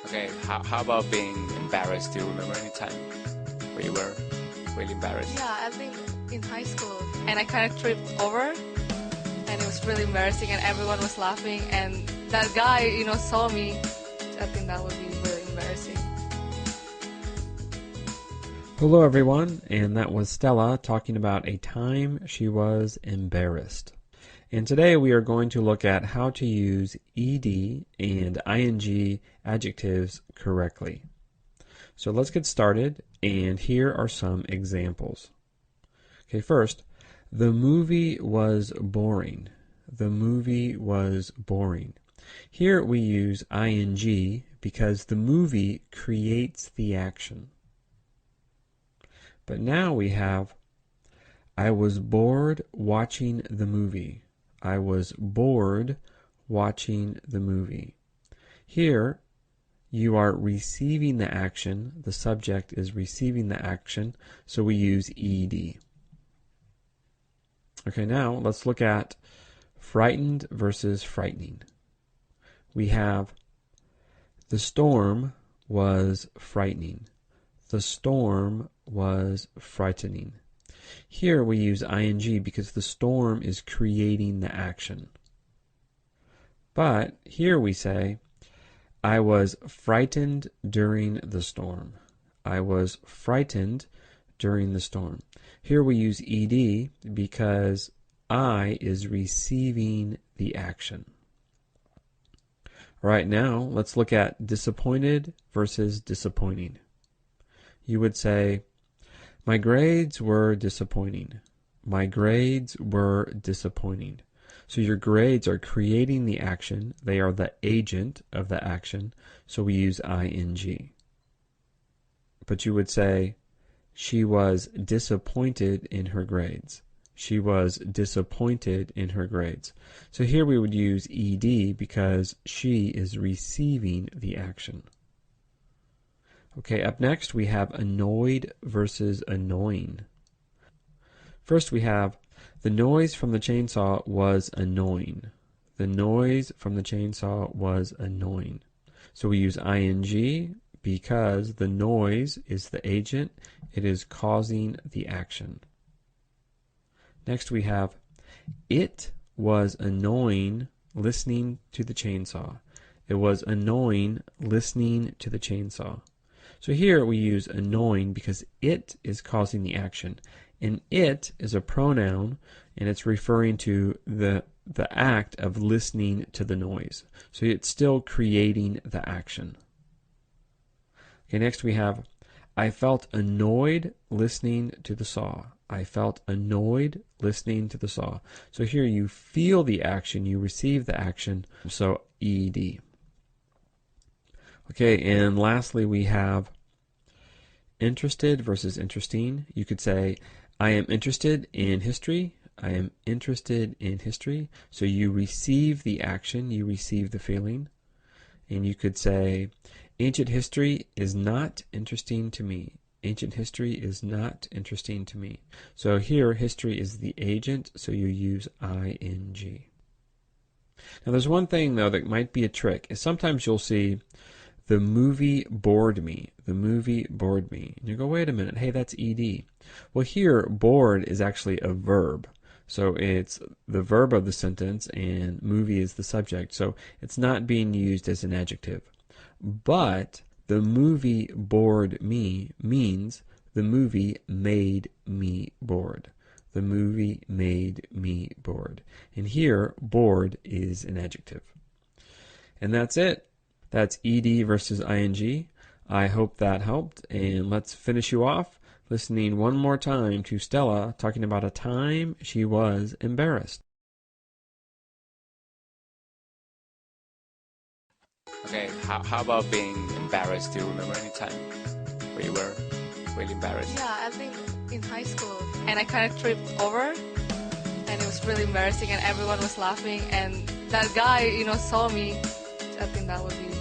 Okay, how about being embarrassed? Do you remember any time where you were really embarrassed? Yeah, I think in high school, and I kind of tripped over, and it was really embarrassing, and everyone was laughing, and that guy, saw me. I think that would be really embarrassing. Hello, everyone, and that was Stella talking about a time she was embarrassed. And today we are going to look at how to use ed and ing adjectives correctly. So let's get started, and here are some examples. Okay, first, the movie was boring. The movie was boring. Here we use ing because the movie creates the action. But now we have, I was bored watching the movie. I was bored watching the movie. Here, you are receiving the action. The subject is receiving the action, so we use ed. Okay, now let's look at frightened versus frightening. We have, the storm was frightening. The storm was frightening. Here we use ing because the storm is creating the action. But here we say, I was frightened during the storm. I was frightened during the storm. Here we use ed because I is receiving the action. All right, now let's look at disappointed versus disappointing. You would say, my grades were disappointing. My grades were disappointing. So your grades are creating the action. They are the agent of the action. So we use ing. But you would say, she was disappointed in her grades. She was disappointed in her grades. So here we would use ed because she is receiving the action. Okay, up next we have annoyed versus annoying. First we have, the noise from the chainsaw was annoying. The noise from the chainsaw was annoying. So we use ing because the noise is the agent. It is causing the action. Next we have, it was annoying listening to the chainsaw. It was annoying listening to the chainsaw. So here we use annoying because it is causing the action. And it is a pronoun, and it's referring to the act of listening to the noise. So it's still creating the action. Okay, next we have, I felt annoyed listening to the saw. I felt annoyed listening to the saw. So here you feel the action, you receive the action, so ed. Okay, and lastly we have interested versus interesting. You could say, I am interested in history. I am interested in history. So you receive the action, you receive the feeling. And you could say, ancient history is not interesting to me. Ancient history is not interesting to me. So here, history is the agent, so you use ing. Now there's one thing, though, that might be a trick. Is sometimes you'll see, the movie bored me. The movie bored me. And you go, wait a minute, hey, that's ed. Well, here, bored is actually a verb. So it's the verb of the sentence, and movie is the subject. So it's not being used as an adjective. But the movie bored me means the movie made me bored. The movie made me bored. And here, bored is an adjective. And that's it. That's ed versus ing. I hope that helped, and let's finish you off listening one more time to Stella talking about a time she was embarrassed. Okay, how about being embarrassed? Do you remember any time where you were really embarrassed? Yeah, I think in high school, and I kind of tripped over, and it was really embarrassing, and everyone was laughing, and that guy, saw me. I think that would be